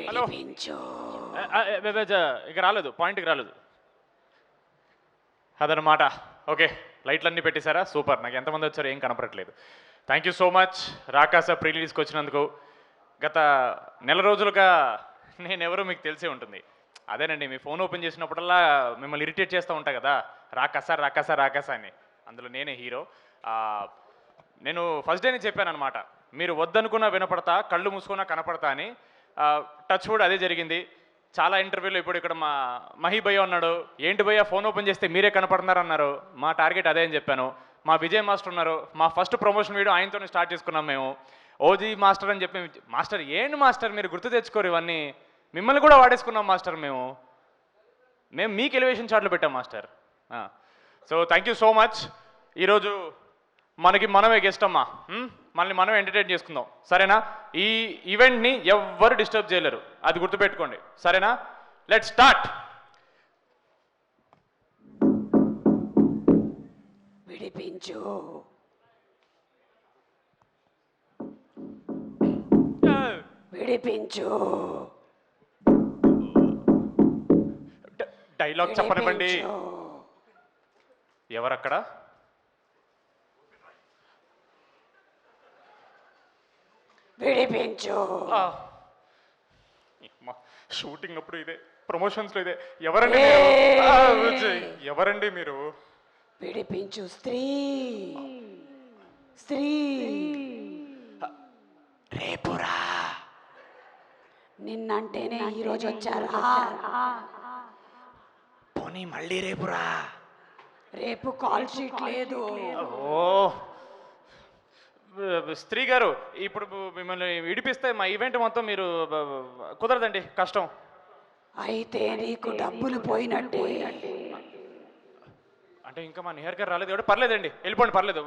Hello ఇక రాలేదు, పాయింట్కి రాలేదు. అదనమాట. ఓకే, లైట్లన్నీ పెట్టేశారా? సూపర్. నాకు ఎంతమంది వచ్చారో ఏం కనపడట్లేదు. Thank you so much Rakasa pre రిలీజ్కి వచ్చినందుకు. గత నెల రోజులుగా నేనెవరో మీకు తెలిసే ఉంటుంది. అదేనండి, మీ ఫోన్ ఓపెన్ చేసినప్పుడల్లా మిమ్మల్ని ఇరిటేట్ చేస్తూ ఉంటా కదా, రాకాస రాకాస రాకాస అని. అందులో నేనే హీరో. నేను ఫస్ట్ డేనే చెప్పాను అనమాట, మీరు వద్దనుకున్నా వినపడతా, కళ్ళు మూసుకున్నా కనపడతా అని. టచ్ కూడా అదే జరిగింది. చాలా ఇంటర్వ్యూలో ఇప్పుడు ఇక్కడ మా మహి భయ్య ఉన్నాడు. ఏంటి భయ్య ఫోన్ ఓపెన్ చేస్తే మీరే కనపడుతున్నారు అన్నారు. మా టార్గెట్ అదే అని చెప్పాను. మా విజయ్ మాస్టర్ ఉన్నారు, మా ఫస్ట్ ప్రమోషన్ వీడియో ఆయనతోనే స్టార్ట్ చేసుకున్నాం మేము. ఓజీ మాస్టర్ అని చెప్పి, మాస్టర్ ఏంటి మాస్టర్ మీరు గుర్తు తెచ్చుకోరు ఇవన్నీ, మిమ్మల్ని కూడా వాడేసుకున్నాం మాస్టర్ మేము మీకు ఎలివేషన్ షాట్లు పెట్టాం master. So thank you so much. ఈరోజు మనకి మనమే గెస్ట్ అమ్మా, మనల్ని మనమే ఎంటర్టైన్ చేసుకుందాం, సరేనా? ఈ ఈవెంట్ని ఎవ్వరు డిస్టర్బ్ చేయలేరు, అది గుర్తుపెట్టుకోండి, సరేనా? Let's start. విడిపించు, విడిపించు. డైలాగ్ చెప్పనివ్వండి. ఎవరక్కడ? విడిపించు. షూటింగ్ అప్పుడు ఇదే, ప్రమోషన్స్ లో ఇదే. ఎవరండి ఎవరండి మీరు? విడిపించు స్త్రీ, స్త్రీ. రేపురా, నిన్నంటేనే ఈరోజు వచ్చారా? పోనీ మళ్ళీ రేపురా. రేపు కాల్ షీట్ లేదు. ఓ స్త్రీ గారు, ఇప్పుడు మిమ్మల్ని విడిపిస్తే మా ఈవెంట్ మొత్తం మీరు కుదరదండి, కష్టం. అయితే నీకు డబ్బులు పోయినట్టే. అంటే ఇంకా మా నిహర్ గారు రాలేదు. పర్లేదండి, వెళ్ళిపోండి, పర్లేదు.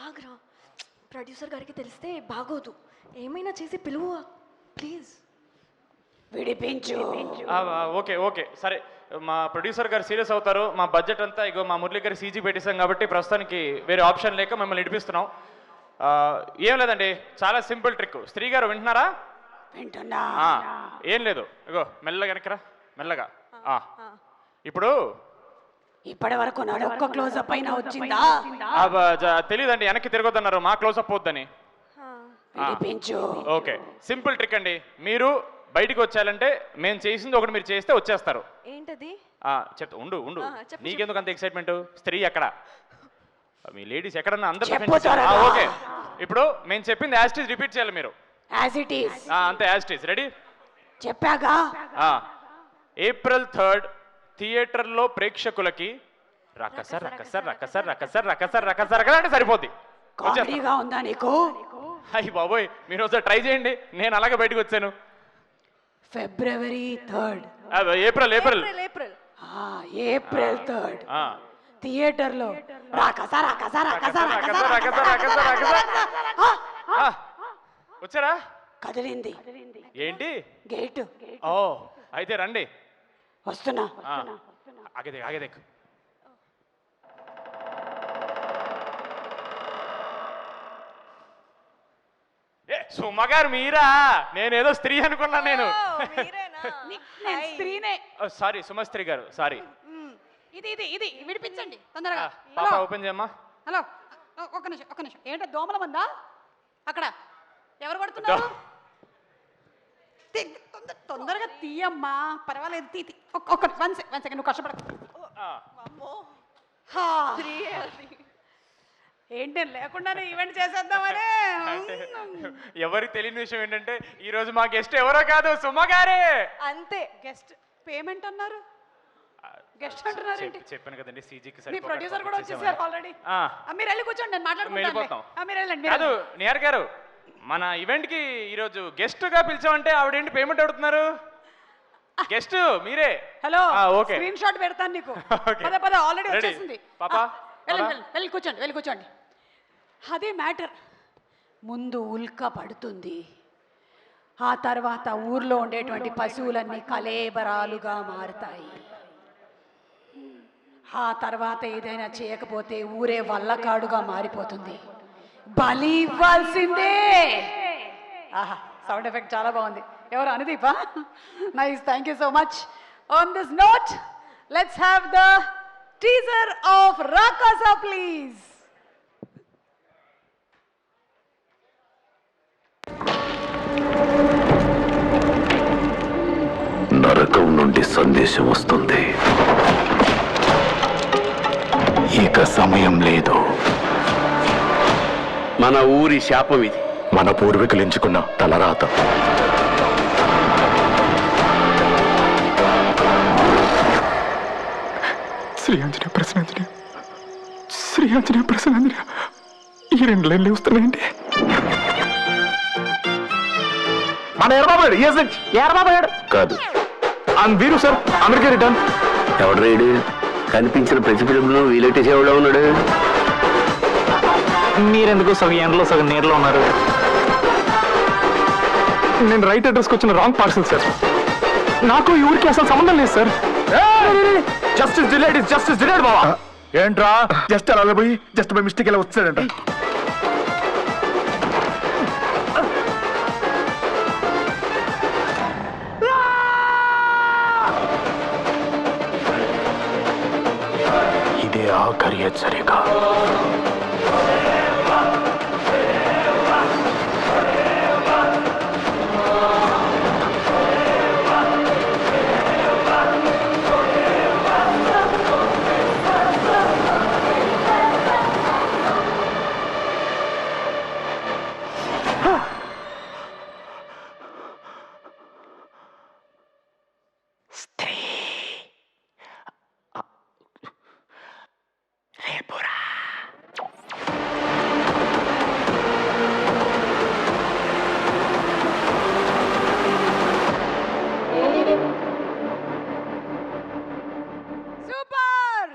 ఆగ్రా, ప్రొడ్యూసర్ గారికి తెలిస్తే బాగోదు, ఏమైనా చేసి పిలువు ప్లీజ్. విడిపించు. ఓకే ఓకే సరే, మా ప్రొడ్యూసర్ గారు సీరియస్ అవుతారు. మా బడ్జెట్ అంతా ఇగో మా మురళి గారి సీజీ పెట్టేశాం కాబట్టి ప్రస్తుతానికి వేరే ఆప్షన్ లేక మిమ్మల్ని విడిపిస్తున్నాం. ఏం లేదండి, చాలా సింపుల్ ట్రిక్. స్త్రీ గారు వింటున్నారా? వింటున్నా. ఏం లేదు, ఇగో మెల్లగా వెనకరా, మెల్లగా. ఇప్పుడు ఇప్పటి వరకు ఒక్క క్లోజప్ అయినా వచ్చిందా? తెలియదండి, వెనక్కి తిరగొద్దన్నారు, మా క్లోజప్ వద్దని. విడిపించు. ఓకే, సింపుల్ ట్రిక్ అండి. మీరు బయటికి వచ్చారంటే మేము చేసింది ఒకటి మీరు చేస్తే వచ్చేస్తారు. ఏంటది? చెప్తా, ఉండు ఉండు. నీకెందుకు అంత ఎక్సైట్మెంట్? స్త్రీ ఎక్కడ? మీ లేడీస్ ఎక్కడన్నా అందరూ. ఓకే, ఇప్పుడు మేము చెప్పింది యాజ్ ఇట్ ఈజ్ రిపీట్ చేయాలి మీరు. As it is. అంతే, యాజ్ ఇట్ ఈజ్. రెడీ? చెప్పాగా. April 3rd థియేటర్లో ప్రేక్షకులకి రకస రకస రకస రకస రకస రకస రకస అంటే సరిపోద్ది. కామెడీగా ఉందా నీకు? అయ్యి బాబోయ్, మీరు ఒకసారి ట్రై చేయండి. నేను అలాగే బయటకు వచ్చాను. February 3rd. April April April 3rd థియేటర్లో రాకస రకస రకస రకస రకస రకస రకస. వచ్చారా? కదిలింది. ఏంటి? గేట్. ఓ అయితే రండి. వస్తున్నా. ఆగేదే ఆగేదే. సుమగారు మీరా? నేనేదో స్త్రీ అనుకున్నా. నేను స్త్రీనే. సారీ, సుమస్త్రీ గారు, సారీ. ఇది ఇది ఇది విడిపించండి తొందరగా. పాప ఓపెన్ చేయమ్మా. హలో, ఒక్క నిమిషం ఒక్క నిమిషం. ఏంటో దోమల మందా అక్కడ? ఎవరు పడుతున్నారు? తొందరగా తీయమ్మా, పర్వాలేదు, తీ. ఒక్క వన్ సెకండ్, నువ్వు కష్టపడ. ఏంటి లేకుండానే ఈవెంట్ చేసేద్దామనే. ఎవరికి తెలియని విషయం ఏంటంటే ఈ రోజు మా గెస్ట్ ఎవరో కాదు, సుమగారే. అంతే. గెస్ట్ పేమెంట్ అన్నారు, గెస్ట్ అంటున్నారు. చెప్పాను కదండి, సీజీకి మీ ప్రొడ్యూసర్ కూడా వచ్చేసారు ఆల్రెడీ. మీరు వెళ్ళి కూర్చోండి, నేను మాట్లాడుకుంటాను. మీరు వెళ్ళండి. కాదు నిహార్ గారు, మన ఈవెంట్ కి ఈరోజు గెస్ట్ గా పిలిచామంటే ఆవిడేంటి పేమెంట్ అడుగుతున్నారు? గెస్ట్ మీరే. హలో, ఓకే, స్క్రీన్ షాట్ పెడతాను నీకు. పద ఆల్రెడీ వచ్చేసింది. పాపా వెళ్ళి కూర్చోండి. అదే మ్యాటర్. ముందు ఉల్క పడుతుంది, ఆ తర్వాత ఊర్లో ఉండేటువంటి పశువులన్నీ కలేబరాలుగా మారుతాయి. ఆ తర్వాత ఏదైనా చేయకపోతే ఊరే వల్లకాడుగా మారిపోతుంది. బలి ఇవ్వాల్సిందే. ఆహా, సౌండ్ ఎఫెక్ట్ చాలా బాగుంది. ఎవరు అనుదీపా? Nice, thank you so much. On this note let's have the teaser of Rakasa please. నరకం నుండి సందేశం వస్తుంది. ఇక సమయం లేదు. మన ఊరి శాపం ఇది. మన పూర్వీకులు ఎంచుకున్న తలరాత. శ్రీ ఆంజనేయ ప్రసన్నాంజనేయ, శ్రీ ఆంజనేయ ప్రసన్నాంజనేయ, ఈ 2 లైన్లు వస్తున్నాయండి. మన ఎర్రబాబు కాదు, వీరు సార్, అమెరికా రిటర్న్. ఎవడు రైడు? కనిపించిన ప్రతిఫలంలో వీలైతే చేయడా ఉన్నాడు. మీరెందుకు సగం ఎండలో సగం నీరులో ఉన్నారు? నేను రైట్ అడ్రస్కి వచ్చిన రాంగ్ పార్సల్ సార్. నాకు ఈ ఊరికి అసలు సంబంధం లేదు sir. Justice delayed is justice delayed బావా. ఏంట్రా జస్ట్ అలా పోయి జస్ట్ బై మిస్టేక్ ఇలా వచ్చాడంట. ఇదే ఆఖరి హెచ్చరిక. సూపర్.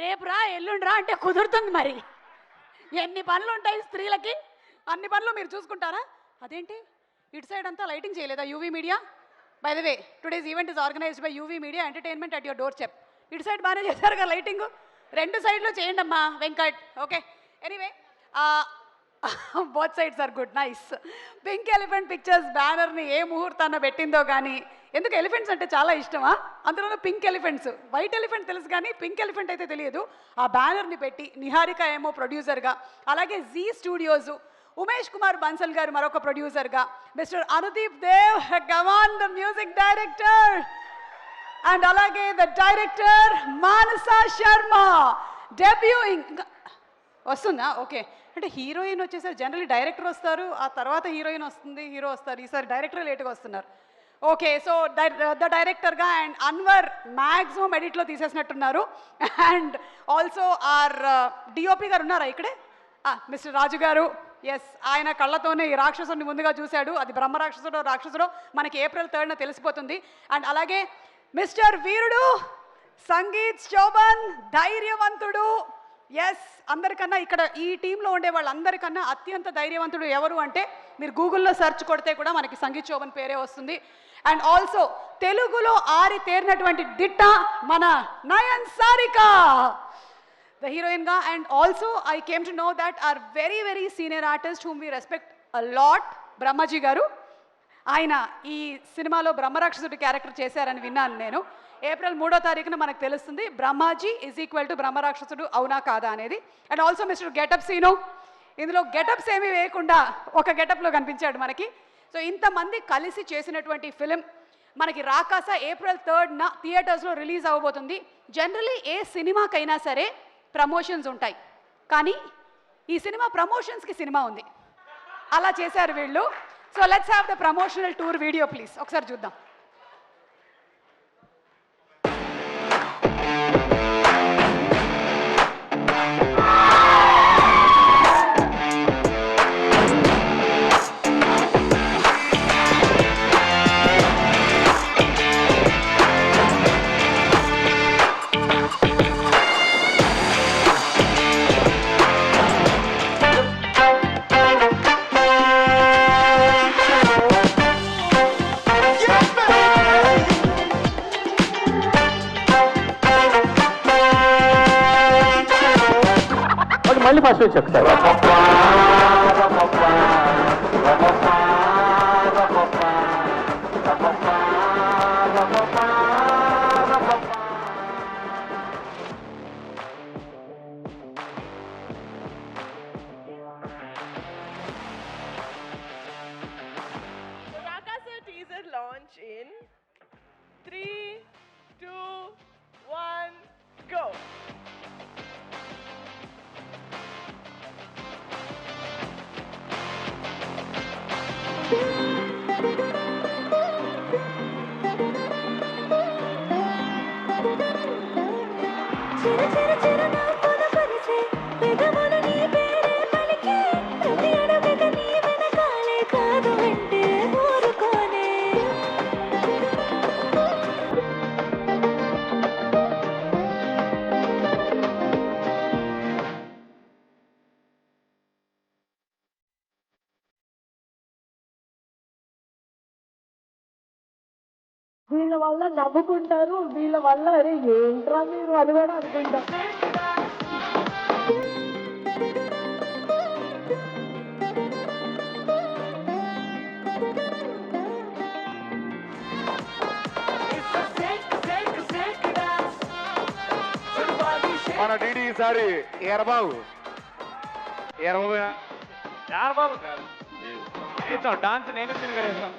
రేపు రా ఎల్లుండ్రా అంటే కుదురుతుంది. మరి ఎన్ని పనులు ఉంటాయి స్త్రీలకి, అన్ని పనులు మీరు చూసుకుంటారా? అదేంటి ఇటు సైడ్ అంతా లైటింగ్ చేయలేదా UV media? By the way today's event is organised by UV media entertainment at your doorstep. ఇటు సైడ్ బాగానే చేశారు కదా లైటింగ్, 2 సైడ్లో చేయండి అమ్మా Venkat. Okay, anyway both sides are good, nice. Pink elephant pictures బ్యానర్ని ఏ ముహూర్తాన పెట్టిందో కానీ, ఎందుకు ఎలిఫెంట్స్ అంటే చాలా ఇష్టమా, అందులోనూ పింక్ ఎలిఫెంట్స్. వైట్ ఎలిఫెంట్ తెలుసు కానీ పింక్ ఎలిఫెంట్ అయితే తెలియదు. ఆ బ్యానర్ని పెట్టి నిహారిక ఏమో ప్రొడ్యూసర్గా, అలాగే జీ స్టూడియోస్ ఉమేష్ కుమార్ బన్సల్ గారు మరొక ప్రొడ్యూసర్గా, mister Anudeep Dev Gavan the music director, and అలాగే the director Manasa Sharma debuting. వస్తుందా? ఓకే, అంటే హీరోయిన్ వచ్చేసరి జనరల్లీ డైరెక్టర్ వస్తారు, ఆ తర్వాత హీరోయిన్ వస్తుంది, హీరో వస్తారు. ఈసారి డైరెక్టర్ లేట్గా వస్తున్నారు. ఓకే, సో ద డైరెక్టర్గా అండ్ అన్వర్ మ్యాక్సిమం ఎడిట్లో తీసేసినట్టున్నారు. అండ్ ఆల్సో ఆర్ డిఓపి గారు ఉన్నారా ఇక్కడే? మిస్టర్ రాజు గారు. ఎస్, ఆయన కళ్ళతోనే ఈ రాక్షసుని ముందుగా చూశాడు. అది బ్రహ్మ రాక్షసుడో రాక్షసుడో మనకి April 3rd తెలిసిపోతుంది. అండ్ అలాగే మిస్టర్ వీరుడు సంగీత్ శోభన్, ధైర్యవంతుడు. ఎస్, అందరికన్నా ఇక్కడ ఈ టీంలో ఉండే వాళ్ళందరికన్నా అత్యంత ధైర్యవంతుడు ఎవరు అంటే మీరు గూగుల్లో సెర్చ్ కొడితే కూడా మనకి సంగీత్ శోభన్ పేరే వస్తుంది. అండ్ ఆల్సో తెలుగులో ఆరితేరినటువంటి దిట్ట మన Nayan Sarika the heroine ga. And also I came to know that our very very senior artist whom we respect a lot, Brahmaji గారు, ఆయన ఈ సినిమాలో బ్రహ్మరాక్షసుడి క్యారెక్టర్ చేశారని విన్నాను నేను. April 3వ మనకు తెలుస్తుంది బ్రహ్మాజీ ఈజ్ ఈక్వల్ టు బ్రహ్మరాక్షసుడు అవునా కాదా అనేది. And also mister getup Seenu, ఇందులో గెటప్స్ ఏమీ వేయకుండా ఒక గెటప్లో కనిపించాడు మనకి. సో ఇంతమంది కలిసి చేసినటువంటి ఫిలిం మనకి రాకాస April 3rd థియేటర్స్లో రిలీజ్ అవ్వబోతుంది. జనరలీ ఏ సినిమాకైనా సరే ప్రమోషన్స్ ఉంటాయి, కానీ ఈ సినిమా ప్రమోషన్స్కి సినిమా ఉంది, అలా చేశారు వీళ్ళు. So let's have the promotional tour video please, ఒకసారి చూద్దాం. మళ్ళీ ఫస్ట్ వచ్చి చెప్తారు. వీళ్ళ వల్ల నవ్వుకుంటారు, వీళ్ళ వల్ల అరే ఏంట్రా మీరు అని కూడా అనుకుంటారు. మన డీడీ ఈసారి ఎరబాబు బాబు డాన్స్ నేను తినగలేసాను.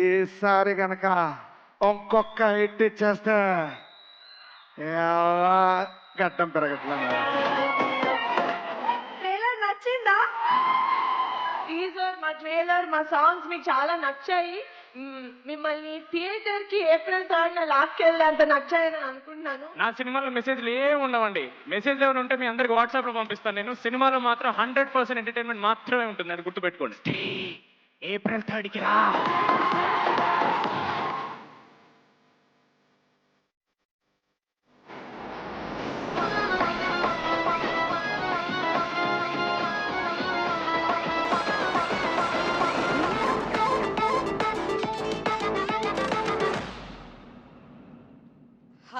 ఈసారి కనుక ఇంకొక హిట్ ఇచ్చేస్తే ఎలా గడ్డం పెరగట్లేదు. ట్రైలర్ నచ్చిందా? టీజర్, మా ట్రైలర్, మా సాంగ్స్ మీకు చాలా నచ్చాయి. మిమ్మల్ని థియేటర్ కి ఏప్రిల్ 3rd లాక్కెళ్ళేంత నచ్చాయని అనుకుంటున్నాను. నా సినిమాలో మెసేజ్లు ఏమి ఉండవండి. మెసేజ్ ఏమైనా ఉంటే మీ అందరికి వాట్సాప్లో పంపిస్తాను నేను. సినిమాలో మాత్రం 100% ఎంటర్టైన్మెంట్ మాత్రమే ఉంటుంది, అది గుర్తుపెట్టుకోండి. ఏప్రిల్ 3కి రా.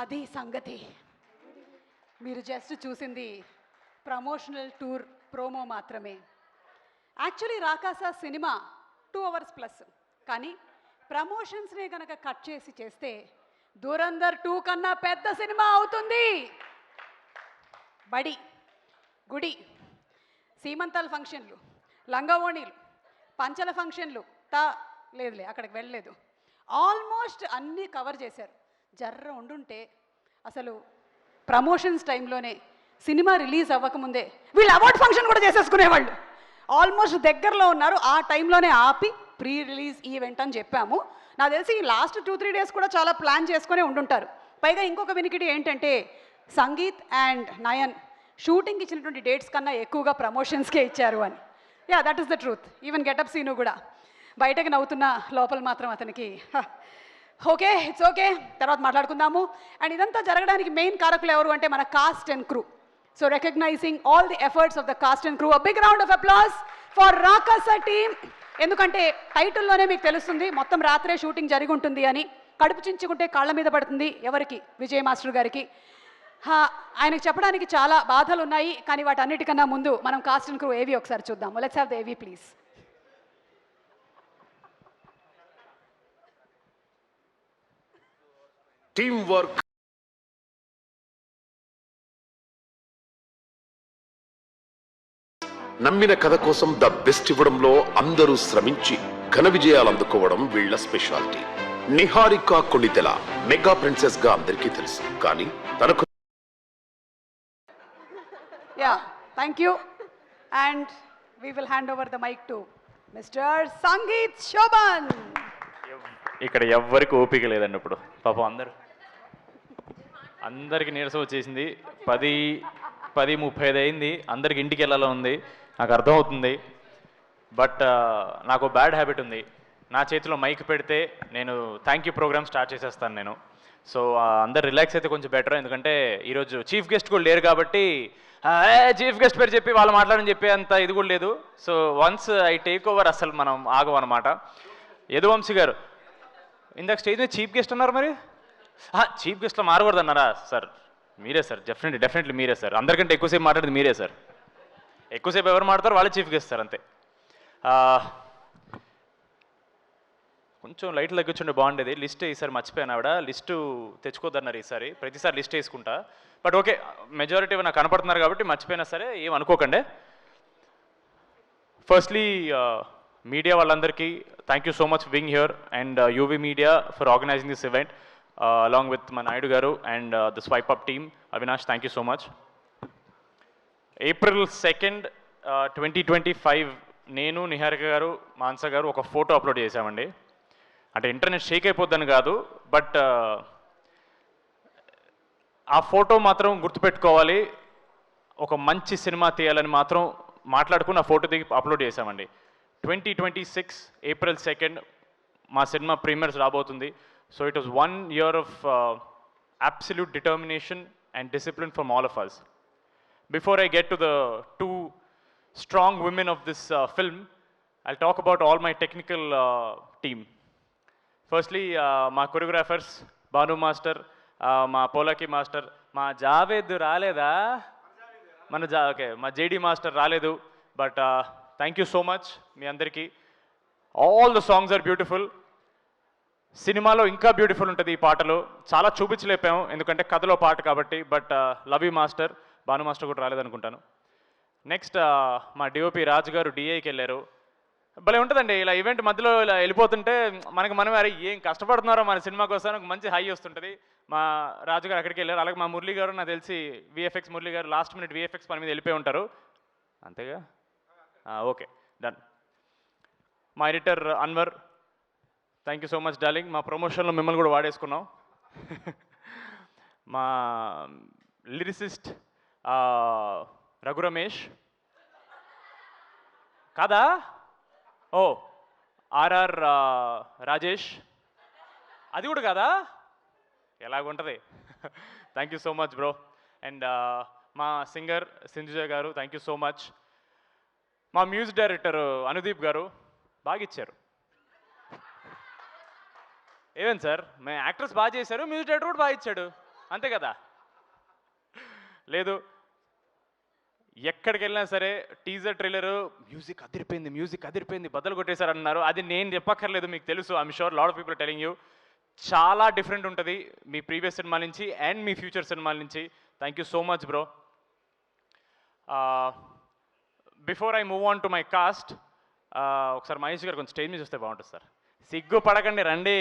అది సంగతి. మీరు జస్ట్ చూసింది ప్రమోషనల్ టూర్ ప్రోమో మాత్రమే. యాక్చువల్లీ రాకాస సినిమా 2 hours ప్లస్, కానీ ప్రమోషన్స్నే కనుక కట్ చేస్తే దురంధర్ 2 కన్నా పెద్ద సినిమా అవుతుంది. బడి, గుడి, సీమంతాల ఫంక్షన్లు, లంగవోణీలు, పంచల ఫంక్షన్లు, లేదులే అక్కడికి వెళ్ళలేదు, ఆల్మోస్ట్ అన్నీ కవర్ చేశారు. జర్ర ఉండుంటే అసలు ప్రమోషన్స్ టైంలోనే సినిమా రిలీజ్ అవ్వకముందే వీళ్ళు అవార్డ్ ఫంక్షన్ కూడా చేసేసుకునేవాళ్ళు. ఆల్మోస్ట్ దగ్గరలో ఉన్నారు, ఆ టైంలోనే ఆపి ప్రీ రిలీజ్ ఈవెంట్ అని చెప్పాము. నాకు తెలిసి ఈ లాస్ట్ 2-3 days కూడా చాలా ప్లాన్ చేసుకునే ఉండుంటారు. పైగా ఇంకొక వినికిడి ఏంటంటే సంగీత్ అండ్ నయన్ షూటింగ్ ఇచ్చినటువంటి డేట్స్ కన్నా ఎక్కువగా ప్రమోషన్స్కే ఇచ్చారు అని. Yeah, that is the truth. Even getup Seenu కూడా బయటకు నవ్వుతున్న లోపల మాత్రం అతనికి ఓకే, ఇట్స్ ఓకే, తర్వాత మాట్లాడుకుందాము. అండ్ ఇదంతా జరగడానికి మెయిన్ కారకులు ఎవరు అంటే మన cast and crew. So recognising all the efforts of the cast and crew, a big round of applause for Rakasa team. ఎందుకంటే టైటిల్లోనే మీకు తెలుస్తుంది మొత్తం రాత్రే షూటింగ్ జరిగి ఉంటుంది అని. కడుపు చించుకుంటే కాళ్ళ మీద పడుతుంది ఎవరికి? విజయ్ మాస్టర్ గారికి. ఆయనకు చెప్పడానికి చాలా బాధలు ఉన్నాయి, కానీ వాటన్నిటికన్నా ముందు మనం కాస్ట్ అండ్ క్రూ ఏవి ఒకసారి చూద్దాము. లెట్స్ హ్యావ్ ద ఏవి ప్లీజ్. టీమ్ వర్క్, నమ్మిన కథ కోసం ద బెస్ట్ ఇవ్వడంలో అందరూ శ్రమించి ఘన విజయాలు అందుకోవడం వీళ్ల speciality. Niharika Konidela mega princess గా అందరికీ తెలుసు, కానీ తనకు yeah, thank you. And we will hand over the mike to mister Sangeeth Shobhan. ఇక్కడ ఎవ్వరికి ఓపిక లేదండి ఇప్పుడు. పాపం అందరికి నీరసం వచ్చేసింది. 10:35 అయింది, అందరికి ఇంటికి వెళ్ళాలో ఉంది, నాకు అర్థమవుతుంది. బట్ నాకు బ్యాడ్ హ్యాబిట్ ఉంది. నా చేతిలో మైక్ పెడితే నేను థ్యాంక్ యూ ప్రోగ్రామ్ స్టార్ట్ చేసేస్తాను నేను. సో అందరు రిలాక్స్ అయితే కొంచెం బెటర్, ఎందుకంటే ఈరోజు చీఫ్ గెస్ట్ కూడా లేరు కాబట్టి చీఫ్ గెస్ట్ పేరు చెప్పి వాళ్ళు మాట్లాడని చెప్పి అంత ఇది కూడా లేదు. So once I take over అసలు మనం ఆగం అనమాట. యదువంశీ గారు ఇందాక స్టేజ్ మీద చీఫ్ గెస్ట్ అన్నారు, మరి చీఫ్ గెస్ట్లో మారకూడదు అన్నారా సార్? మీరే సార్, డెఫినెట్లీ మీరే సార్. అందరికంటే ఎక్కువసేపు మాట్లాడేది మీరే సార్. ఎక్కువసేపు ఎవరు మాట్లాడతారు వాళ్ళే చీఫ్ గెస్ట్ సార్, అంతే. కొంచెం లైట్లు తగ్గించుంటే బాగుండేది. లిస్ట్ ఈసారి మర్చిపోయాను, ఆవిడ లిస్టు తెచ్చుకోద్దన్నారు ఈసారి. ప్రతిసారి లిస్ట్ వేసుకుంటా, బట్ ఓకే, మెజారిటీ నాకు కనపడుతున్నారు కాబట్టి మర్చిపోయినా సరే ఏం అనుకోకండి. ఫస్ట్లీ మీడియా వాళ్ళందరికీ thank you so much being here, and UV media for organizing this event along with మా నాయుడు గారు and the swipe up team. Avinash, thank you so much. April 2nd, 2025 నేను, నిహారిక గారు, మాన్స గారు ఒక ఫోటో అప్లోడ్ చేశామండి. అంటే ఇంటర్నెట్ షేక్ అయిపోద్దని కాదు, బట్ ఆ ఫోటో మాత్రం గుర్తుపెట్టుకోవాలి. ఒక మంచి సినిమా తీయాలని మాత్రం మాట్లాడుకుని ఆ ఫోటో దిగి అప్లోడ్ చేశామండి. 2026 April 2nd మా సినిమా ప్రీమియర్స్ రాబోతుంది. So it was 1 year of absolute determination and discipline from all of us. Before I get to the two strong women of this film, I'll talk about all my technical team. Firstly, my choreographers, Banu Master, my Polaki Master, my Javed Raleda, okay, my JD Master Raledu, but thank you so much, మీ అందరికీ. All the songs are beautiful. సినిమాలో ఇంకా beautiful ఉంటుంది ఈ పాటలు. చాలా చూపించలేపాము ఎందుకంటే కథలో పాట కాబట్టి, but love you master. Bhanu master కూడా రాలేదనుకుంటాను. నెక్స్ట్ మా డిఓపి రాజు గారు డిఐకి వెళ్ళారు. భలే ఉంటుందండి ఇలా ఈవెంట్ మధ్యలో ఇలా వెళ్ళిపోతుంటే మనమే అరే ఏం కష్టపడుతున్నారో మన సినిమా కోసం ఒక మంచి హై వస్తుంటుంది. మా రాజు గారు అక్కడికి వెళ్ళారు. అలాగే మా మురళి గారు, నాకు తెలిసి విఎఫ్ఎక్స్ మురళి గారు లాస్ట్ మినిట్ విఎఫ్ఎక్స్ పని మీద వెళ్ళిపోయి ఉంటారు, అంతేగా? Okay, done. మా editor Anwar, thank you so much darling. మా ప్రమోషన్లో మిమ్మల్ని కూడా వాడేసుకున్నాం. మా లిరిసిస్ట్ రఘు రమేష్ కాదా? ఓ ఆర్ఆర్ రాజేష్, అది కూడా కాదా? ఎలాగుంటుంది? Thank you so much bro. And మా సింగర్ సింధుజ గారు, థ్యాంక్ యూ సో మచ్. మా మ్యూజిక్ డైరెక్టర్ అనుదీప్ గారు బాగా ఇచ్చారు. ఏమేం సార్, మేము యాక్టర్స్ బాగా చేశారు, మ్యూజిక్ డైరెక్టర్ కూడా బాగా ఇచ్చాడు, అంతే కదా? లేదు, ఎక్కడికి వెళ్ళినా సరే టీజర్ ట్రైలర్ మ్యూజిక్ అదిరిపోయింది బద్దలు కొట్టేశారు అన్నారు. అది నేను చెప్పక్కర్లేదు, మీకు తెలుసు. I'm sure lot of people telling you. చాలా డిఫరెంట్ ఉంటుంది మీ ప్రీవియస్ సినిమా నుంచి అండ్ మీ ఫ్యూచర్ సినిమాల నుంచి. Thank you so much bro. Before I move on to my cast, ఒకసారి మహేష్ గారు కొంచెం స్టేజ్ మీద చూస్తే బాగుంటుంది సార్. సిగ్గు పడకండి, రండి,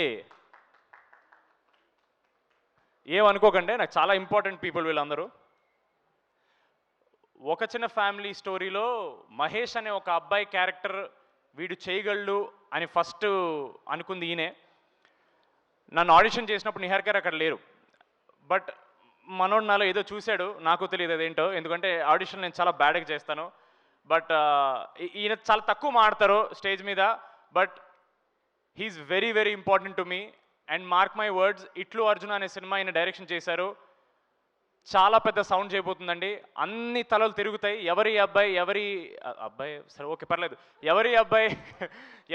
ఏమనుకోకండి. నాకు చాలా ఇంపార్టెంట్ పీపుల్ వీళ్ళందరూ. ఒక చిన్న ఫ్యామిలీ స్టోరీలో మహేష్ అనే ఒక అబ్బాయి క్యారెక్టర్ వీడు చేయగలడు అని ఫస్ట్ అనుకుంది ఈయనే. నన్ను ఆడిషన్ చేసినప్పుడు నిహార్ గారు అక్కడ లేరు, బట్ మనోడు నాలో ఏదో చూశాడు, నాకు తెలియదు అదేంటో, ఎందుకంటే ఆడిషన్ నేను చాలా బ్యాడ్గా చేస్తాను. బట్ ఈయన చాలా తక్కువ మాడతారు స్టేజ్ మీద, but he's very very important to me. And mark my words, ఇట్లు అర్జున అనే సినిమా ఆయన డైరెక్షన్ చేశారు. చాలా పెద్ద సౌండ్ చేయబోతుందండి, అన్ని తలలు తిరుగుతాయి. ఎవరి అబ్బాయి సరే ఓకే పర్లేదు,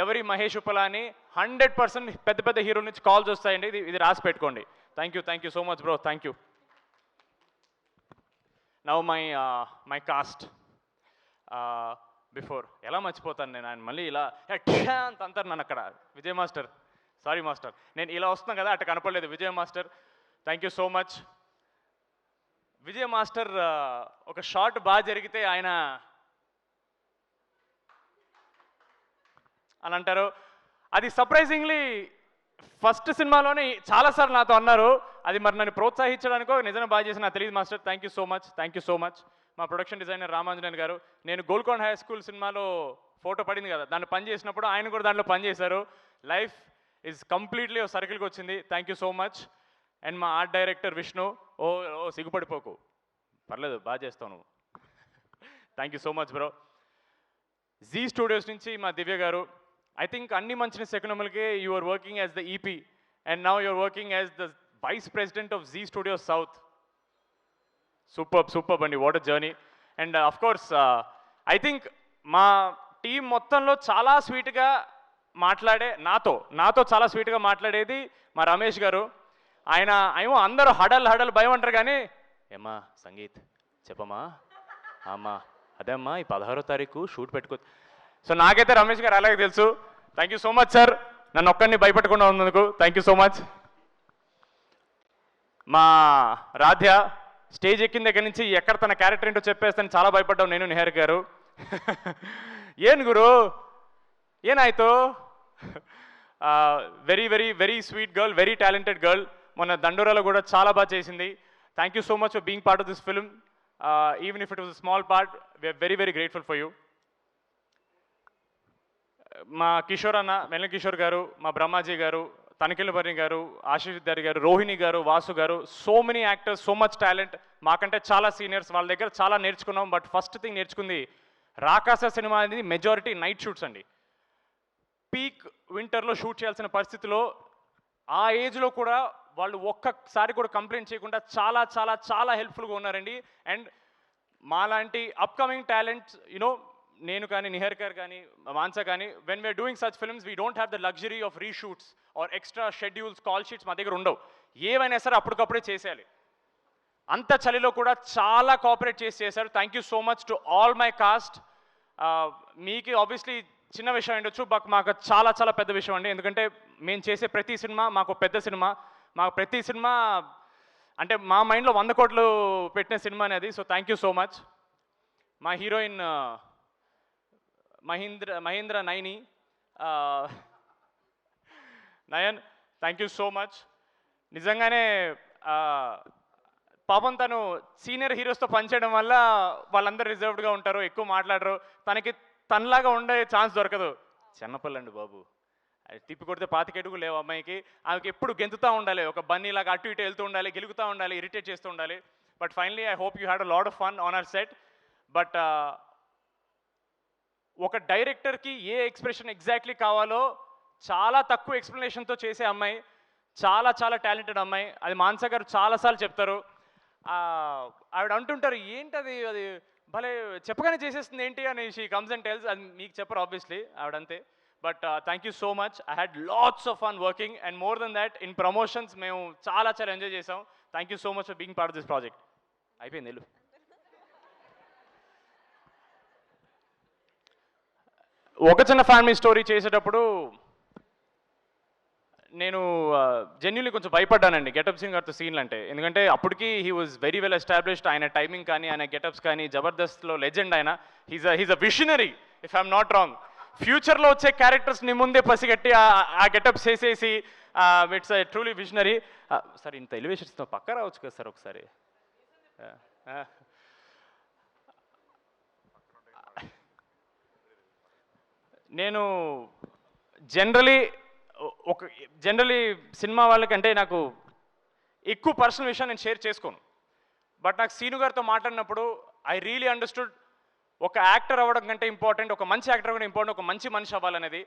ఎవరి మహేష్ ఉప్పల అని 100% పెద్ద పెద్ద హీరో నుంచి కాల్స్ వస్తాయండి. ఇది రాసి పెట్టుకోండి. Thank you so much bro, thank you. Now my cast. Before ఎలా మర్చిపోతాను నేను, ఆయన మళ్ళీ ఇలా అంత అంటారు నన్ను అక్కడ. విజయ్ మాస్టర్, సారీ మాస్టర్, నేను ఇలా వస్తున్నాను కదా అట్లా కనపడలేదు. Vijay master, thank you so much. Vijay master ఒక షాట్ బాగా జరిగితే ఆయన అని అంటారు. అది సర్ప్రైజింగ్లీ ఫస్ట్ సినిమాలోనే చాలాసార్లు నాతో అన్నారు. అది మరి నన్ను ప్రోత్సహించడానికో నిజంగా బాగా చేసి నాకు తెలియదు master. Thank you so much. మా ప్రొడక్షన్ డిజైనర్ రామాంజనేయన్ గారు, నేను గోల్కొండ హై స్కూల్ సినిమాలో ఫోటో పడింది కదా, దాన్ని పని చేసినప్పుడు ఆయన కూడా దాంట్లో పని చేశారు. లైఫ్ ఈజ్ కంప్లీట్లీ ఓ సర్కిల్కి వచ్చింది. Thank you so much. And మా ఆర్ట్ డైరెక్టర్ విష్ణు, ఓ సిగ్గుపడిపోకు, పర్లేదు బాగా చేస్తావు నువ్వు. Thank you so much bro. Zee studios నుంచి మా దివ్య గారు, ఐ థింక్ అన్ని మంచి సెకనములకే you are working as the EP and now you are working as the vice president of Zee studios south. Super అండి, what a journey. And of course I think మా team మొత్తంలో చాలా స్వీట్గా నాతో చాలా స్వీట్గా మాట్లాడేది మా రమేష్ గారు. ఆయన ఏమో అందరూ హడల్ భయం అంటారు కానీ, ఏమ్మా సంగీత్ చెప్పమ్మా, అమ్మా అదే అమ్మా ఈ 16వ తారీఖు షూట్ పెట్టుకో. సో నాకైతే రమేష్ గారు అలాగే తెలుసు. Thank you so much sir, నన్ను ఒక్కడిని భయపెట్టకుండా ఉన్నందుకు థ్యాంక్ యూ సో మచ్. మా రాధ్య స్టేజ్ ఎక్కిన దగ్గర నుంచి ఎక్కడ తన క్యారెక్టర్ ఏంటో చెప్పేస్తాను చాలా భయపడ్డాం నేను, నిహారిక గారు. ఏను గురు ఏనాಯ್ತು? Very very very sweet girl, very talented girl. మొన్న దండోరాలో కూడా చాలా బాగా చేసింది. Thank you so much for being part of this film. Even if it was a small part, we're very very grateful for you. మా కిషోర్ అన్న, mellea Kishore గారు, మా బ్రహ్మాజీ గారు, తనిఖీలపర్ణి గారు, ఆశీష్ విద్యారి గారు, రోహిణి గారు, వాసు గారు, so many actors, so much talent. మాకంటే చాలా సీనియర్స్, వాళ్ళ దగ్గర చాలా నేర్చుకున్నాం. బట్ ఫస్ట్ థింగ్ నేర్చుకుంది, రాకాస సినిమా అనేది మెజారిటీ నైట్ షూట్స్ అండి. పీక్ వింటర్లో షూట్ చేయాల్సిన పరిస్థితిలో ఆ ఏజ్లో కూడా వాళ్ళు ఒక్కసారి కూడా కంప్లైంట్ చేయకుండా చాలా చాలా చాలా హెల్ప్ఫుల్గా ఉన్నారండి. అండ్ మాలాంటి అప్కమింగ్ టాలెంట్స్ యూనో, నేను కానీ నిహారిక గారు కానీ మాన్సా కానీ, when we're doing such films we don't have the luxury of reshoots or extra schedules, call sheets మా దగ్గర ఉండవు. ఏవైనా సరే అప్పటికప్పుడే చేసేయాలి. అంత చలిలో కూడా చాలా కోఆపరేట్ చేశారు. Thank you so much to all my cast. మీకు ఆబ్వియస్లీ చిన్న విషయం ఉండొచ్చు, బట్ మాకు చాలా చాలా పెద్ద విషయం అండి. ఎందుకంటే మేము చేసే ప్రతి సినిమా మాకు పెద్ద సినిమా. మాకు ప్రతి సినిమా అంటే మా మైండ్లో 100 కోట్లు పెట్టిన సినిమా అనేది. So thank you so much. మా heroine Mahendra Nayan, thank you so much. నిజంగానే పాపం తను సీనియర్ హీరోస్తో పనిచేయడం వల్ల వాళ్ళందరూ రిజర్వ్డ్గా ఉంటారు, ఎక్కువ మాట్లాడరు. తనలాగా ఉండే ఛాన్స్ దొరకదు. చిన్నపిల్లండి బాబు, తిప్పి కొడితే 25 అడుగులు లేవు అమ్మాయికి. ఆమెకి ఎప్పుడు గెంతుతూ ఉండాలి, ఒక బన్నీలాగా అటు ఇటు వెళ్తూ ఉండాలి, గెలుగుతూ ఉండాలి, ఇరిటేట్ చేస్తూ ఉండాలి. But finally I hope you had a lot of fun on hour set. But ఒక డైరెక్టర్కి ఏ ఎక్స్ప్రెషన్ ఎగ్జాక్ట్లీ కావాలో చాలా తక్కువ ఎక్స్ప్లెనేషన్తో చేసే అమ్మాయి, చాలా చాలా టాలెంటెడ్ అమ్మాయి. అది మాన్సా గారు చాలాసార్లు చెప్తారు. ఆవిడ అంటుంటారు, ఏంటది అది భలే చెప్పగానే చేసేస్తుంది ఏంటి అని. She comes and tells. అది మీకు చెప్పరు ఆబ్వియస్లీ, ఆవిడంతే. But thank you so much. I had lots of fun working and more than that in promotions మేము చాలా చాలా ఎంజాయ్ చేసాం. Thank you so much for being part of this project. అయిపోయింది వెళ్ళు. ఒక చిన్న ఫ్యామిలీ స్టోరీ చేసేటప్పుడు నేను జెన్యున్లీ కొంచెం భయపడ్డానండి గెటప్ సింగ్ గారితో సీన్లు అంటే. ఎందుకంటే అప్పటికి he was very well established. ఆయన టైమింగ్ కానీ, ఆయన గెటప్స్ కానీ, జబర్దస్త్లో లెజెండ్ ఆయన. He's a visionary if I'm not wrong. ఫ్యూచర్లో వచ్చే క్యారెక్టర్స్ని ముందే పసిగట్టి ఆ గెటప్స్ వేసేసి ఇట్స్ ట్రూలీ విషనరీ. సార్ ఇంత ఎలివేషన్స్తో పక్క రావచ్చు కదా సార్ ఒకసారి. నేను జనరలీ సినిమా వాళ్ళకంటే నాకు ఎక్కువ పర్సనల్ విషయం నేను షేర్ చేసుకోను. బట్ నాకు సీను గారితో మాట్లాడినప్పుడు ఐ రియలీ అండర్స్టూడ్ ఒక యాక్టర్ అవ్వడం కంటే ఇంపార్టెంట్, ఒక మంచి యాక్టర్ కూడా ఇంపార్టెంట్, ఒక మంచి మనిషి అవ్వాలనేది.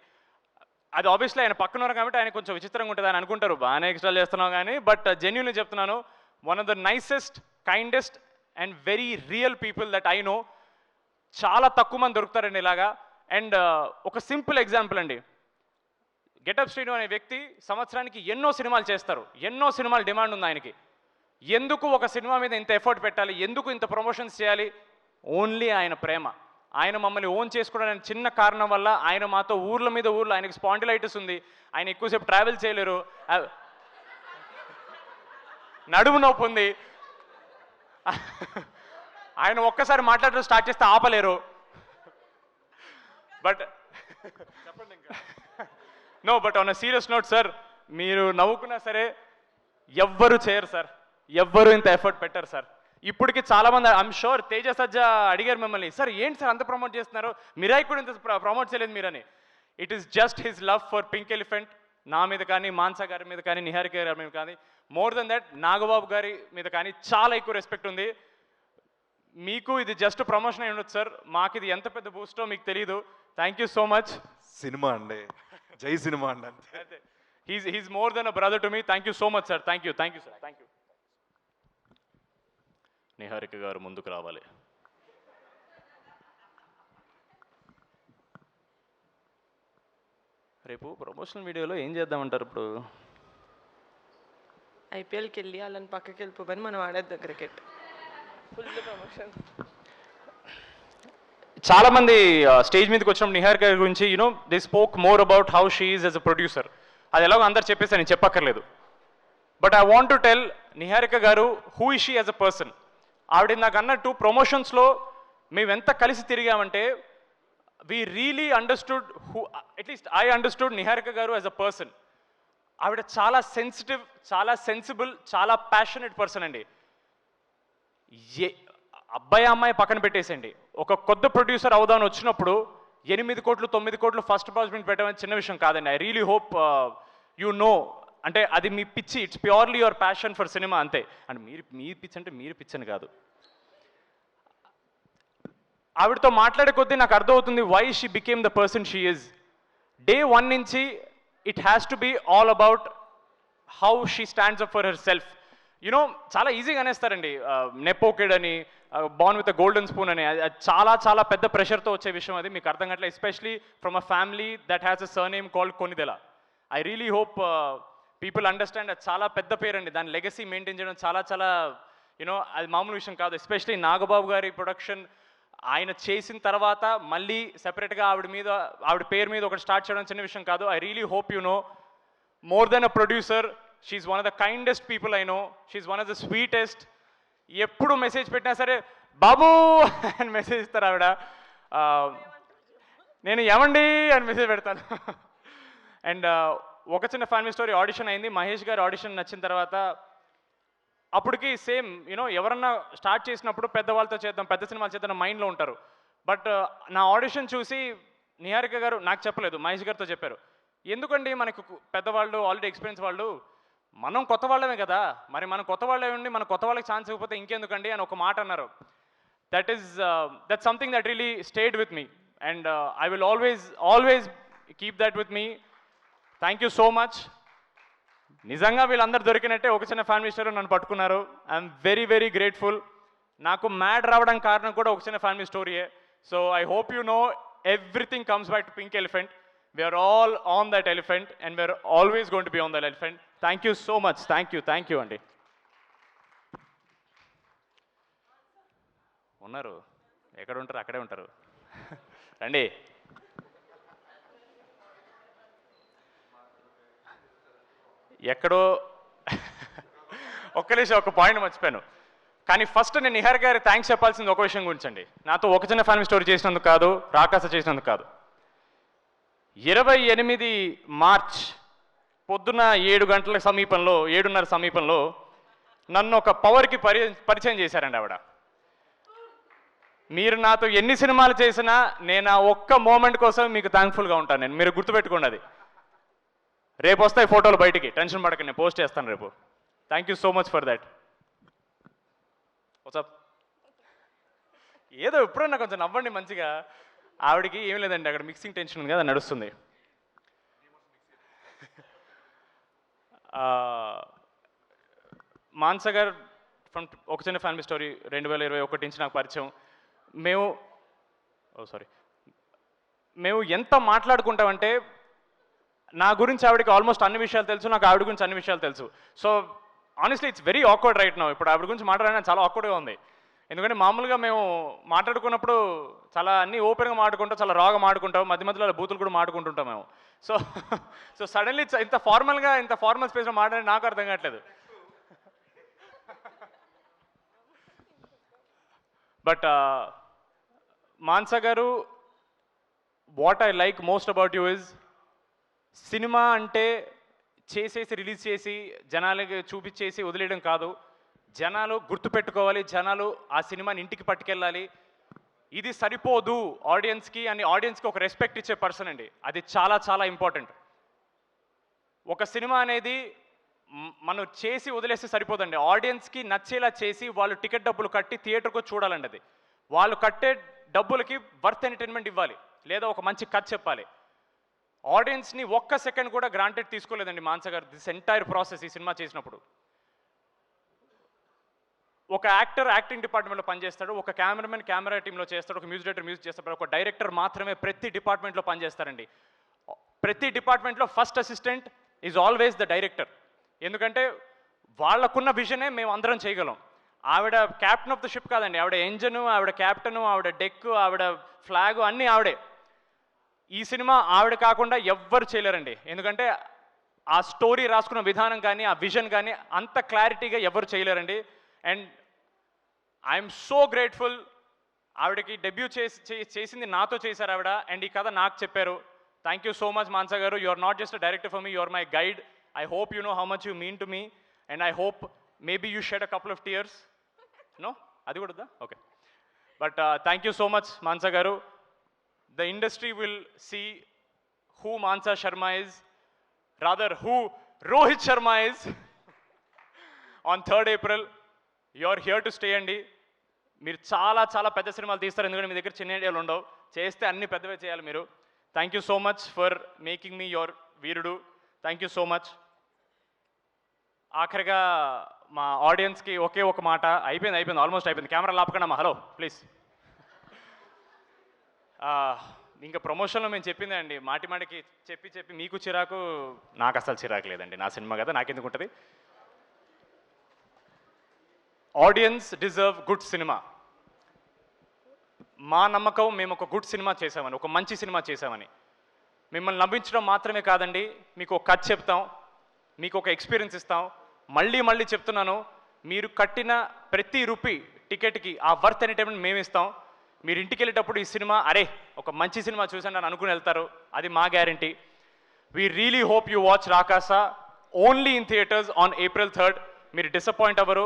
అది ఆబ్వియస్లీ ఆయన పక్కన ఉన్నారు కాబట్టి ఆయన కొంచెం విచిత్రంగా ఉంటుంది అని అనుకుంటారు, బాగానే ఎక్స్ట్రా చేస్తున్నావు కానీ. బట్ జెన్యూన్లీ చెప్తున్నాను, one of the nicest, kindest and very real people that I know. చాలా తక్కువ మంది దొరుకుతారండి ఇలాగా. అండ్ ఒక సింపుల్ ఎగ్జాంపుల్ అండి, గెటప్ శ్రీను అనే వ్యక్తి సంవత్సరానికి ఎన్నో సినిమాలు చేస్తారు, ఎన్నో సినిమాలు డిమాండ్ ఉంది ఆయనకి. ఎందుకు ఒక సినిమా మీద ఇంత ఎఫర్ట్ పెట్టాలి, ఎందుకు ఇంత ప్రమోషన్స్ చేయాలి? ఓన్లీ ఆయన ప్రేమ. ఆయన మమ్మల్ని ఓన్ చేసుకోవడానికి చిన్న కారణం వల్ల ఆయన మాతో ఊర్ల మీద ఊర్లో, ఆయనకి స్పాండిలైటిస్ ఉంది, ఆయన ఎక్కువసేపు ట్రావెల్ చేయలేరు, నడుము నొప్పి ఉంది, ఆయన ఒక్కసారి మాట్లాడడం స్టార్ట్ చేస్తే ఆపలేరు. బట్ చెప్పండి ఇంకా. No, but on a serious note sir, మీరు నవ్వుకున్నా సరే ఎవ్వరు చేయరు సార్, ఎవ్వరు ఇంత ఎఫర్ట్ పెట్టరు సార్. ఇప్పటికి చాలామంది, ఐఎమ్ షూర్ తేజ సజ్జా అడిగారు మిమ్మల్ని, సార్ ఏంటి సార్ అంత ప్రమోట్ చేస్తున్నారు, మిరాయి కూడా ఇంత ప్రమోట్ చేయలేదు మీరని. It is just his love for pink elephant. నా మీద కానీ, మాన్సా గారి మీద కానీ, నిహారిక గారి మీద కానీ, మోర్ దెన్ దట్ నాగబాబు గారి మీద కానీ చాలా ఎక్కువ రెస్పెక్ట్ ఉంది. మీకు ఇది జస్ట్ ప్రమోషన్ అయి ఉండొచ్చు సార్, మాకు ఇది ఎంత పెద్ద బూస్టో మీకు తెలియదు. Thank you so much. Cinema అండి, జై సినిమా అండి అంతే. He's more than a brother to me. Thank you so much sir. Thank you sir. Thank you. Niharika గారు ముందుకు రావాలి. రేపు ప్రమోషనల్ వీడియోలో ఏం చేద్దామంటారు ఇప్పుడు? ఐపీఎల్కి వెళ్ళి వాళ్ళని పక్కకి వెళ్ళిపోమని మనం ఆడేద్దాం క్రికెట్. Full promotion. చాలా మంది స్టేజ్ మీదకి వచ్చినప్పుడు నిహారిక గారి గురించి they spoke more about how she is as a producer. అది ఎలాగో అందరు చెప్పేసి నేను చెప్పక్కర్లేదు. But I want to tell Niharika గారు who is she as a person. ఆవిడ నాకు అన్నట్టు ప్రమోషన్స్లో మేము ఎంత కలిసి తిరిగామంటే we really understood who, at least I understood Niharika గారు యాజ్ అ పర్సన్. ఆవిడ చాలా సెన్సిటివ్, చాలా సెన్సిబుల్, చాలా ప్యాషనెట్ పర్సన్ అండి. అబ్బాయి అమ్మాయి పక్కన పెట్టేసండి, ఒక కొత్త ప్రొడ్యూసర్ అవుదామని వచ్చినప్పుడు 8 కోట్లు 9 కోట్లు ఫస్ట్ ప్రాజెక్ట్ పెట్టడం చిన్న విషయం కాదండి. I really hope you no, అంటే అది మీ పిచ్చి, it's purely your passion for cinema అంతే. అండ్ మీ పిచ్చి అంటే మీరు పిచ్చని కాదు. ఆవిడతో మాట్లాడే కొద్దీ నాకు అర్థమవుతుంది why she became the person she is. Day 1 నుంచి it has to be all about how she stands up for herself. చాలా ఈజీగా అనేస్తారండి నెపో కిడ్ అని, born with a golden spoon అని. అది చాలా చాలా పెద్ద ప్రెషర్తో వచ్చే విషయం. అది మీకు అర్థం కావట్లేదు, especially from a family that has a surname called Konidela. I really hope people understand. అది చాలా పెద్ద పేరు అండి, దాని లెగసీ మెయింటైన్ చేయడం చాలా చాలా అది మామూలు విషయం కాదు. ఎస్పెషలీ నాగబాబు గారి ప్రొడక్షన్ ఆయన చేసిన తర్వాత మళ్ళీ సెపరేట్గా ఆవిడ పేరు మీద ఒకటి స్టార్ట్ చేయడం చిన్న విషయం కాదు. I really hope more than a producer, she's one of the kindest people I know. She's one of the sweetest. ఎప్పుడు మెసేజ్ పెట్టినా సరే బాబు అని మెసేజ్ ఇస్తారు ఆవిడ. నేను ఏమండి అని మెసేజ్ పెడతాను. అండ్ ఒక చిన్న ఫ్యామిలీ స్టోరీ ఆడిషన్ అయింది. మహేష్ గారి ఆడిషన్ నచ్చిన తర్వాత అప్పటికి సేమ్ ఎవరన్నా స్టార్ట్ చేసినప్పుడు పెద్దవాళ్ళతో చేద్దాం, పెద్ద సినిమాలు చేద్దాం మైండ్లో ఉంటారు. బట్ నా ఆడిషన్ చూసి నిహారిక గారు నాకు చెప్పలేదు, మహేష్ గారితో చెప్పారు. ఎందుకండి మనకు పెద్దవాళ్ళు ఆల్రెడీ ఎక్స్పీరియన్స్ వాళ్ళు, మనం కొత్త వాళ్ళమే కదా, మరి మనం కొత్త వాళ్ళే ఉండి మన కొత్త వాళ్ళకి ఛాన్స్ ఇవ్వకపోతే ఇంకెందుకండి అని ఒక మాట అన్నారు. That something that really stayed with me and I will always keep that with me. Thank you so much. నిజంగా వీళ్ళందరూ దొరికినట్టే ఒక చిన్న ఫ్యామిలీ స్టోరీ నన్ను పట్టుకున్నారు. I'm very very grateful. నాకు మ్యాడ్ రావడం కారణం కూడా ఒక చిన్న ఫ్యామిలీ స్టోరీయే. So I hope everything comes back to pink elephant. We are all on that elephant and we are always going to be on that elephant. Thank you so much. Thank you అండి. ఉన్నారు, ఎక్కడ ఉంటారు అక్కడే ఉంటారు. రండి. ఎక్కడో ఒక్క నిమిషం, ఒక పాయింట్ మర్చిపోయాను. కానీ ఫస్ట్ నేను నిహారిక గారికి థ్యాంక్స్ చెప్పాల్సింది ఒక విషయం గురించి అండి. నాతో ఒక చిన్న ఫ్యామిలీ స్టోరీ చేసినందుకు కాదు, రాకాస చేసినందుకు కాదు. 28 మార్చ్ పొద్దున్న 7:30 సమీపంలో నన్ను ఒక పవర్కి పరిచయం చేశారండి ఆవిడ. మీరు నాతో ఎన్ని సినిమాలు చేసినా నేను ఆ ఒక్క మూమెంట్ కోసం మీకు థ్యాంక్ఫుల్గా ఉంటాను. నేను మీరు గుర్తుపెట్టుకోండి అది. రేపు వస్తాయి ఫోటోలు బయటికి, టెన్షన్ పడకండి, నేను పోస్ట్ చేస్తాను రేపు. Thank you so much for that. WhatsApp ఏదో ఎప్పుడన్నా కొంచెం నవ్వండి మంచిగా. ఆవిడకి ఏం లేదండి, అక్కడ మిక్సింగ్ టెన్షన్ ఉంది కదా, నడుస్తుంది. మాన్స గారు ఫ్రమ్ ఒక చిన్న ఫ్యామిలీ స్టోరీ 2021 నుంచి నాకు పరిచయం. మేము ఎంత మాట్లాడుకుంటామంటే నా గురించి ఆవిడకి ఆల్మోస్ట్ అన్ని విషయాలు తెలుసు, నాకు ఆవిడ గురించి అన్ని విషయాలు తెలుసు. So honestly it's very awkward right now. ఇప్పుడు ఆవిడ గురించి మాట్లాడడానికి చాలా ఆక్వర్డ్గా ఉంది. ఎందుకంటే మామూలుగా మేము మాట్లాడుకున్నప్పుడు చాలా అన్నీ ఓపెన్గా మాట్లాడుకుంటాం, చాలా రాగా మాట్లాడుకుంటాం, మధ్య మధ్యలో బూతులు కూడా మాట్లాడుకుంటుంటాం మేము. సో సడన్లీ ఇంత ఫార్మల్ స్పేస్లో మాట్లాడి నాకు అర్థం కావట్లేదు. బట్ మాన్సా గారు, what I like most about you is, cinema అంటే చేసేసి రిలీజ్ చేసి జనాలకి చూపించేసి వదిలేయడం కాదు. జనాలు గుర్తుపెట్టుకోవాలి, జనాలు ఆ సినిమాని ఇంటికి పట్టుకెళ్ళాలి. ఇది సరిపోదు ఆడియన్స్కి ఒక రెస్పెక్ట్ ఇచ్చే పర్సన్ అండి. అది చాలా చాలా ఇంపార్టెంట్. ఒక సినిమా అనేది మనం చేసి వదిలేస్తే సరిపోదండి. ఆడియన్స్కి నచ్చేలా చేసి వాళ్ళు టికెట్ డబ్బులు కట్టి థియేటర్కు చూడాలండి. అది వాళ్ళు కట్టే డబ్బులకి వర్త్ ఎంటర్టైన్మెంట్ ఇవ్వాలి. లేదా ఒక మంచి కథ చెప్పాలి. ఆడియన్స్ని ఒక్క సెకండ్ కూడా గ్రాంటెడ్ తీసుకోలేదండి మాన్స గారు దిస్ ఎంటైర్ ప్రాసెస్ ఈ సినిమా చేసినప్పుడు. ఒక యాక్టర్ యాక్టింగ్ డిపార్ట్మెంట్లో పనిచేస్తాడు, ఒక కెమెరామెన్ కెమెరా టీంలో చేస్తాడు, ఒక మ్యూజిక్ డైరెక్టర్ మ్యూజిక్ చేస్తాడు, ఒక డైరెక్టర్ మాత్రమే ప్రతి డిపార్ట్మెంట్లో పనిచేస్తారండి. ప్రతి డిపార్ట్మెంట్లో first assistant is always the director. ఎందుకంటే వాళ్ళకున్న విజనే మేము అందరం చేయగలం. ఆవిడ క్యాప్టెన్ ఆఫ్ ద షిప్ కాదండి, ఆవిడ ఎంజను, ఆవిడ క్యాప్టెను, ఆవిడ డెక్, ఆవిడ ఫ్లాగు అన్నీ ఆవిడే. ఈ సినిమా ఆవిడ కాకుండా ఎవ్వరు చేయలేరండి. ఎందుకంటే ఆ స్టోరీ రాసుకున్న విధానం కానీ ఆ విజన్ కానీ అంత క్లారిటీగా ఎవరు చేయలేరండి. And I'm so grateful. ఆవిడకి డెబ్యూ చేసింది నాతో చేశారు ఆవిడ, అండ్ ఈ కథ నాకు చెప్పారు. Thank you so much Mansa గారు. You are not just a director for me, you are my guide. I hope you know how much you mean to me, and I hope maybe you shed a couple of tears. No, అది కూడా వద్దా? Okay. But thank you so much Mansa గారు. The industry will see who Mansa Sharma is, rather who Rohit Sharma is on 3rd April. You're here to stay అండి. మీరు చాలా చాలా పెద్ద సినిమాలు తీస్తారు, ఎందుకంటే మీ దగ్గర చిన్న ఐడియాలు ఉండవు. చేస్తే అన్ని పెద్దవే చేయాలి మీరు. Thank you so much for making me your Veerudu. Thank you so much. ఆఖరిగా మా ఆడియన్స్కి ఒకే ఒక మాట. అయిపోయింది, ఆల్మోస్ట్ అయిపోయింది. కెమెరా లాపకండి అమ్మా. Hello please. ఇంకా ప్రమోషన్లో మేము చెప్పిందే అండి, మాటికి చెప్పి మీకు చిరాకు, నాకు అసలు చిరాకు లేదండి. నా సినిమా కదా, నాకెందుకు ఉంటుంది. Audience deserve good cinema. మా నమ్మకం మేము ఒక గుడ్ సినిమా చేసామని, ఒక మంచి సినిమా చేసామని. మిమ్మల్ని నవ్వించడం మాత్రమే కాదండి, మీకు ఒక కథ చెప్తాం, మీకు ఒక ఎక్స్పీరియన్స్ ఇస్తాం. మళ్ళీ చెప్తున్నాను, మీరు కట్టిన ప్రతి రూపీ టికెట్కి ఆ వర్త్ ఎంటర్టైన్మెంట్ మేము ఇస్తాం. మీరు ఇంటికి వెళ్ళేటప్పుడు ఈ సినిమా అరే ఒక మంచి సినిమా చూసాను అని అనుకుని వెళ్తారు, అది మా guarantee. We really hope you watch Rakasa only in theatres on April 3rd. మీరు డిసప్పాయింట్ అవ్వరు,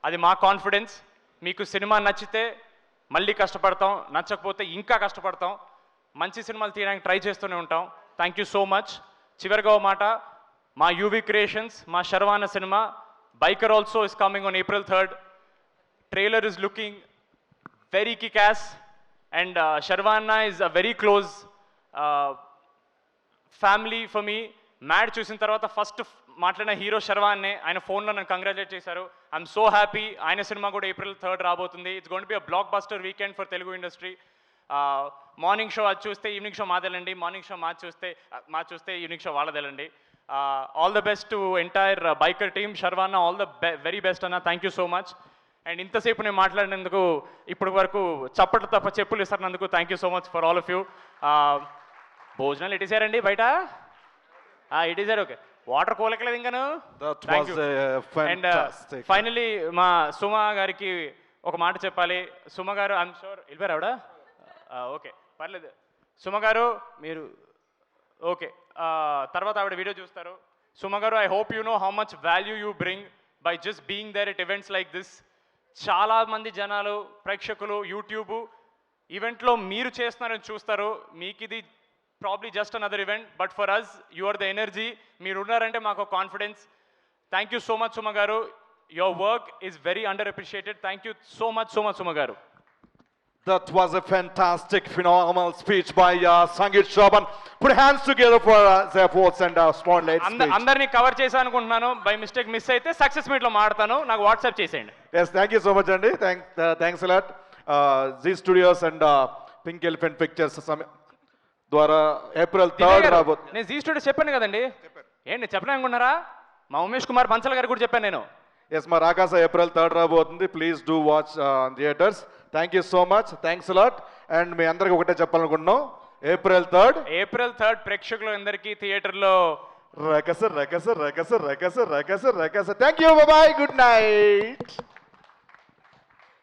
అది మా కాన్ఫిడెన్స్. మీకు సినిమా నచ్చితే మళ్ళీ కష్టపడతాం, నచ్చకపోతే ఇంకా కష్టపడతాం. మంచి సినిమాలు తీయడానికి ట్రై చేస్తూనే ఉంటాం. Thank you so much. చివరిగా ఓ మాట, మా యూవీ క్రియేషన్స్, మా శర్వాన సినిమా biker also is coming on April 3rd. Trailer is looking very kick-ass, and Sharvana is a very close family for me. Mad చూసిన తర్వాత ఫస్ట్ మాట్లాడిన హీరో శర్వాన్నే. ఆయన ఫోన్లో నన్ను కంగ్రాచులేట్ చేశారు. I'm so happy. ఆయన సినిమా కూడా April 3rd రాబోతుంది. It's going to be a blockbuster weekend for Telugu industry. Morning show అది చూస్తే ఈవినింగ్ షో మాదేలండి, మార్నింగ్ షో మా చూస్తే ఈవినింగ్ షో వాళ్ళదేలండి. All the best to entire biker team. Sharwa all the very best అన్న. Thank you so much. And ఇంతసేపు నేను మాట్లాడినందుకు, ఇప్పటి వరకు చప్పట్లు తప్ప చెప్పులు ఇస్తున్నందుకు thank you so much for all of you. భోజనాలు ఇటేసారండి బయట? ఇటేసారు. ఓకే, వాటర్ కోలకలేదు ఇంకాను. అండ్ ఫైనలీ మా సుమ గారికి ఒక మాట చెప్పాలి. సుమ గారు, ఐఎమ్ షూర్ వెళ్ళిపోయారు ఆవిడ. ఓకే పర్లేదు. సుమ గారు మీరు ఓకే, తర్వాత ఆవిడ వీడియో చూస్తారు. సుమ గారు, I hope you know how much value you bring by just being there at events like this. చాలామంది జనాలు, ప్రేక్షకులు యూట్యూబ్ ఈవెంట్లో మీరు చేస్తున్నారని చూస్తారు. మీకు ఇది probably just another event, but for us you are the energy. మీరు ఉన్నారంటే మాకు confidence. Thank you so much Suma garu. Your work is very under appreciated. Thank you so much Suma garu. That was a fantastic, phenomenal speech by Sangeet Shravan. Put hands together for his efforts and spotlight speech. అందరినీ cover చేశాను అనుకుంటున్నాను. By mistake miss అయితే success మీట్లో మాడతాను, నాకు WhatsApp చేసేయండి. Yes, thank you so much, Andy. Thanks a lot. Zee Studios and Pink Elephant Pictures ద్వారా April 3rd రాబోతుంది. నేను జీ స్టూడియోస్ చెప్పాను కదండి. ఏంటి చెప్పలే అనుకున్నారా? మా ఉమేష్ కుమార్ బన్సల్ గారు కూడా చెప్పాను నేను. ఎస్, మా రాకాస April 3rd రాబోతుంది. Please do watch theatres. Thank you so much. Thanks a lot. And మీ అందరికి ఒకటే చెప్పాలనుకుంటున్నాం, April 3rd ప్రేక్షకులు అందరికీ థియేటర్లో Rakasa. Thank you, bye, good night.